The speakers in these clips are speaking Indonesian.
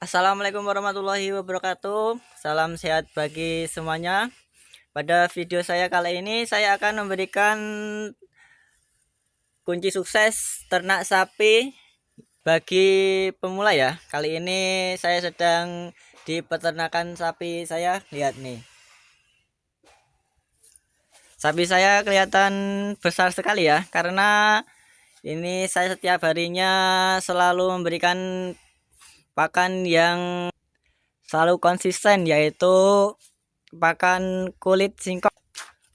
Assalamualaikum warahmatullahi wabarakatuh. Salam sehat bagi semuanya. Pada video saya kali ini saya akan memberikan kunci sukses ternak sapi bagi pemula ya. Kali ini saya sedang di peternakan sapi saya. Lihat nih. Sapi saya kelihatan besar sekali ya, karena ini saya setiap harinya selalu memberikan pakan yang selalu konsisten, yaitu pakan kulit singkong.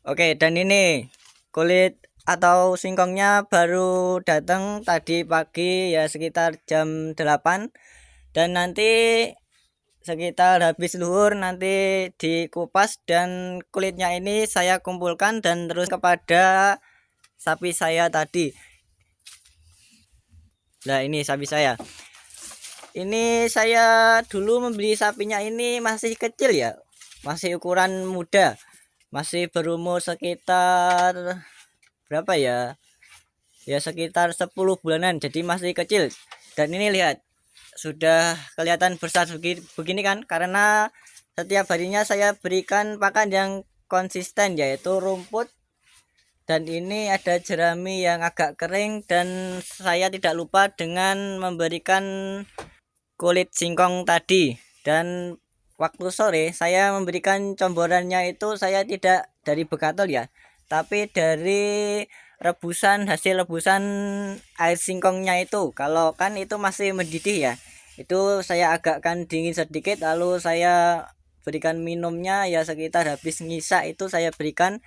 Oke, dan ini kulit atau singkongnya baru datang tadi pagi ya, sekitar jam 8, dan nanti sekitar habis luhur nanti dikupas dan kulitnya ini saya kumpulkan dan terus kepada sapi saya tadi. Nah, ini sapi saya. Ini saya dulu membeli sapinya ini masih kecil ya, masih ukuran muda, masih berumur sekitar berapa ya, sekitar 10 bulanan, jadi masih kecil. Dan ini lihat, sudah kelihatan besar begini kan, karena setiap harinya saya berikan pakan yang konsisten, yaitu rumput, dan ini ada jerami yang agak kering, dan saya tidak lupa dengan memberikan kulit singkong tadi. Dan waktu sore saya memberikan comborannya itu saya tidak dari begatol ya, tapi dari hasil rebusan air singkongnya itu. Kalau kan itu masih mendidih ya, itu saya agakkan dingin sedikit, lalu saya berikan minumnya ya, sekitar habis ngisa itu saya berikan.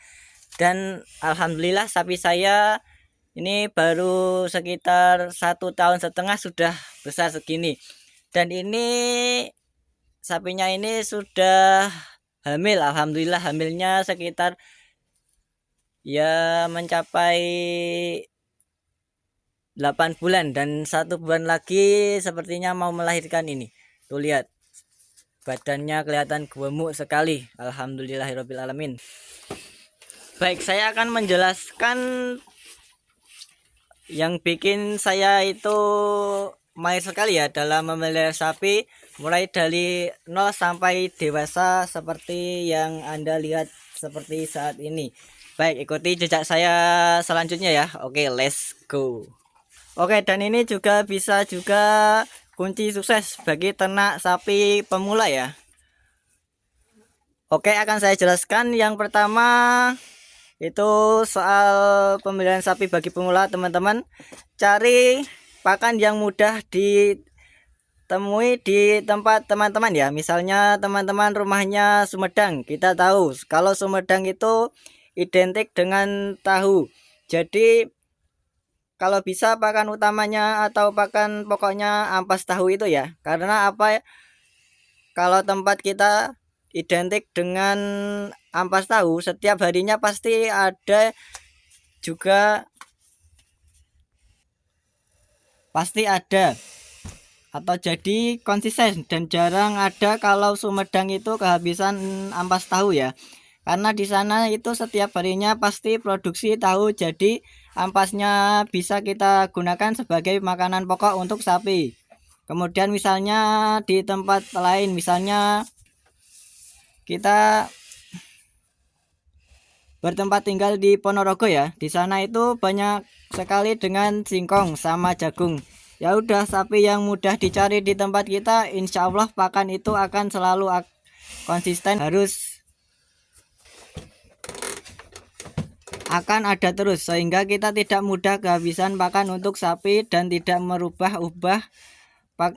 Dan alhamdulillah sapi saya ini baru sekitar 1,5 tahun sudah besar segini. Dan ini sapinya ini sudah hamil, alhamdulillah hamilnya sekitar ya mencapai 8 bulan, dan 1 bulan lagi sepertinya mau melahirkan ini. Tuh lihat, badannya kelihatan gemuk sekali, alhamdulillahirabbil alamin. Baik, saya akan menjelaskan yang bikin saya itu mahir sekali ya dalam memelihara sapi, mulai dari nol sampai dewasa seperti yang Anda lihat seperti saat ini. Baik, ikuti jejak saya selanjutnya ya. Oke, let's go. Oke, dan ini juga bisa juga kunci sukses bagi ternak sapi pemula ya. Oke, akan saya jelaskan. Yang pertama itu soal pemilihan sapi bagi pemula, teman-teman. Cari pakan yang mudah ditemui di tempat teman-teman ya. Misalnya teman-teman rumahnya Sumedang, kita tahu kalau Sumedang itu identik dengan tahu. Jadi kalau bisa pakan utamanya atau pakan pokoknya ampas tahu itu ya. Karena apa? Kalau tempat kita identik dengan ampas tahu, setiap harinya pasti ada juga, atau jadi konsisten, dan jarang ada kalau Sumedang itu kehabisan ampas tahu ya. Karena di sana itu setiap harinya pasti produksi tahu, jadi ampasnya bisa kita gunakan sebagai makanan pokok untuk sapi. Kemudian misalnya di tempat lain, misalnya kita bertempat tinggal di Ponorogo ya, di sana itu banyak sekali dengan singkong sama jagung. Ya udah, sapi yang mudah dicari di tempat kita, insya Allah pakan itu akan selalu konsisten, harus akan ada terus, sehingga kita tidak mudah kehabisan pakan untuk sapi dan tidak merubah-ubah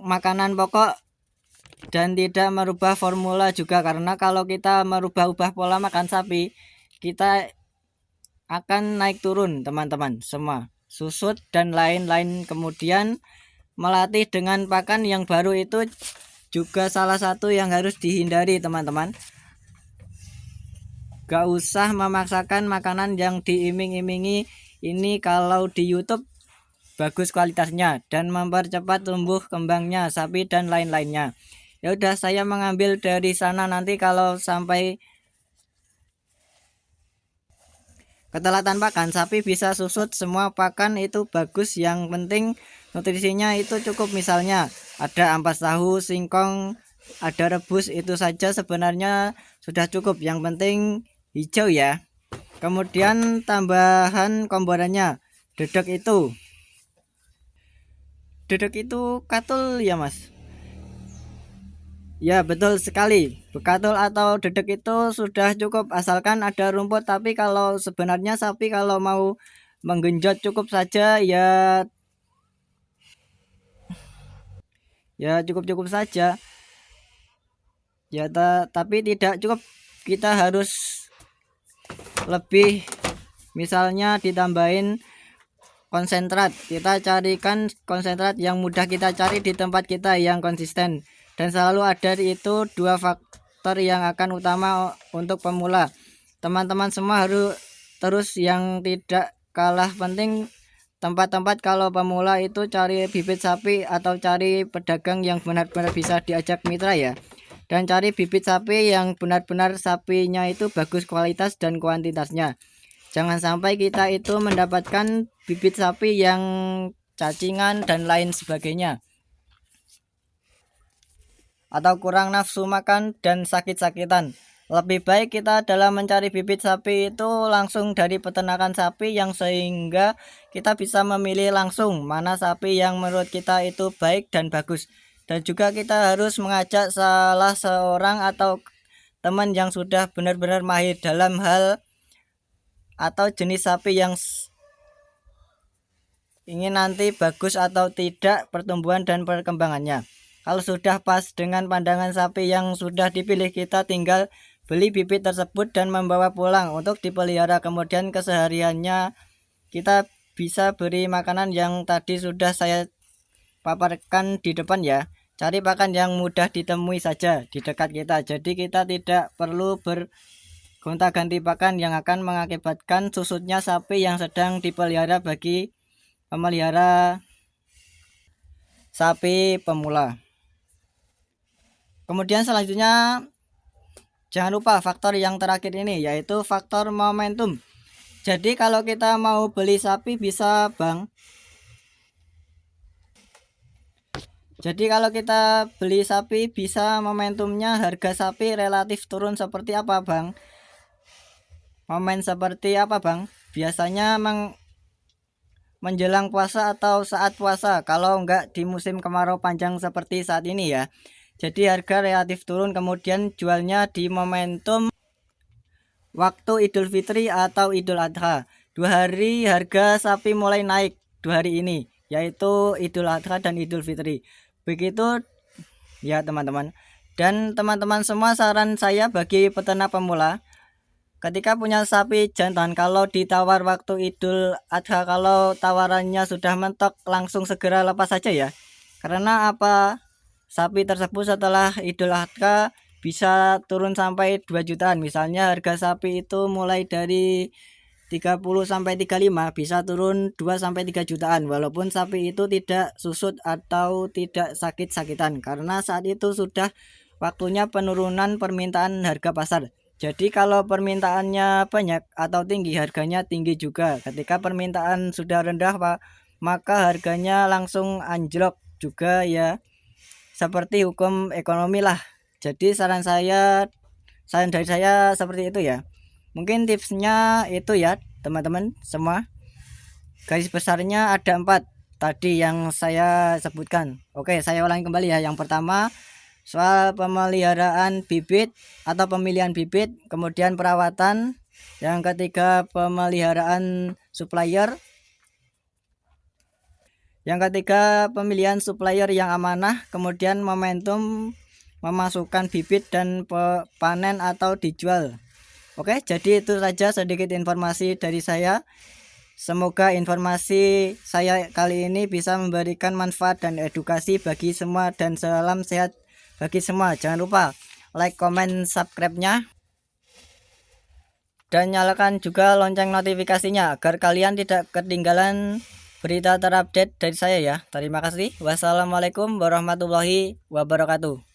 makanan pokok dan tidak merubah formula juga. Karena kalau kita merubah-ubah pola makan sapi, kita akan naik turun teman-teman, semua susut dan lain-lain. Kemudian melatih dengan pakan yang baru itu juga salah satu yang harus dihindari teman-teman. Gak usah memaksakan makanan yang diiming-imingi ini kalau di YouTube bagus kualitasnya dan mempercepat tumbuh kembangnya sapi dan lain-lainnya. Ya udah, saya mengambil dari sana. Nanti kalau sampai ketelatan pakan, sapi bisa susut semua pakan itu bagus. Yang penting nutrisinya itu cukup, misalnya ada ampas tahu, singkong, ada rebus, itu saja sebenarnya sudah cukup. Yang penting hijau ya. Kemudian tambahan komponennya, dedek itu katul ya mas. Ya betul sekali, bekatul atau dedek itu sudah cukup asalkan ada rumput. Tapi kalau sebenarnya sapi kalau mau menggenjot cukup saja ya, cukup-cukup saja ya, tapi tidak cukup, kita harus lebih, misalnya ditambahin konsentrat. Kita carikan konsentrat yang mudah kita cari di tempat kita, yang konsisten, dan selalu ada. Itu dua faktor yang akan utama untuk pemula. Teman-teman semua harus terus, yang tidak kalah penting tempat-tempat kalau pemula itu cari bibit sapi atau cari pedagang yang benar-benar bisa diajak mitra ya. Dan cari bibit sapi yang benar-benar sapinya itu bagus kualitas dan kuantitasnya. Jangan sampai kita itu mendapatkan bibit sapi yang cacingan dan lain sebagainya, atau kurang nafsu makan dan sakit-sakitan. Lebih baik kita dalam mencari bibit sapi itu langsung dari peternakan sapi, yang sehingga kita bisa memilih langsung mana sapi yang menurut kita itu baik dan bagus. Dan juga kita harus mengajak salah seorang atau teman yang sudah benar-benar mahir dalam hal atau jenis sapi yang ingin nanti bagus atau tidak pertumbuhan dan perkembangannya. Kalau sudah pas dengan pandangan sapi yang sudah dipilih, kita tinggal beli bibit tersebut dan membawa pulang untuk dipelihara. Kemudian kesehariannya kita bisa beri makanan yang tadi sudah saya paparkan di depan ya. Cari pakan yang mudah ditemui saja di dekat kita. Jadi kita tidak perlu bergonta-ganti pakan yang akan mengakibatkan susutnya sapi yang sedang dipelihara bagi pemelihara sapi pemula. Kemudian selanjutnya jangan lupa faktor yang terakhir ini, yaitu faktor momentum. Jadi kalau kita mau beli sapi bisa bang. Jadi kalau kita beli sapi bisa momentumnya harga sapi relatif turun seperti apa bang? Momen seperti apa bang? Biasanya menjelang puasa atau saat puasa, kalau enggak di musim kemarau panjang seperti saat ini ya. Jadi harga relatif turun, kemudian jualnya di momentum waktu Idul Fitri atau Idul Adha. 2 hari harga sapi mulai naik 2 hari ini, yaitu Idul Adha dan Idul Fitri. Begitu ya teman-teman. Dan teman-teman semua, saran saya bagi peternak pemula, ketika punya sapi jantan, kalau ditawar waktu Idul Adha, kalau tawarannya sudah mentok, langsung segera lepas saja ya. Karena apa? Sapi tersebut setelah Idul Adha bisa turun sampai 2 jutaan. Misalnya harga sapi itu mulai dari 30 sampai 35, bisa turun 2 sampai 3 jutaan walaupun sapi itu tidak susut atau tidak sakit-sakitan, karena saat itu sudah waktunya penurunan permintaan harga pasar. Jadi kalau permintaannya banyak atau tinggi, harganya tinggi juga. Ketika permintaan sudah rendah maka harganya langsung anjlok juga ya. Seperti hukum ekonomi lah. Jadi saran dari saya seperti itu ya. Mungkin tipsnya itu ya teman-teman semua. Garis besarnya ada 4 tadi yang saya sebutkan. Oke, saya ulangi kembali ya. Yang pertama soal pemeliharaan bibit atau pemilihan bibit, kemudian perawatan. Yang ketiga pemeliharaan supplier. Yang ketiga pemilihan supplier yang amanah, kemudian momentum memasukkan bibit dan panen atau dijual. Oke, jadi itu saja sedikit informasi dari saya. Semoga informasi saya kali ini bisa memberikan manfaat dan edukasi bagi semua, dan salam sehat bagi semua. Jangan lupa like, comment, subscribe-nya, dan nyalakan juga lonceng notifikasinya agar kalian tidak ketinggalan berita terupdate dari saya ya. Terima kasih. Wassalamualaikum warahmatullahi wabarakatuh.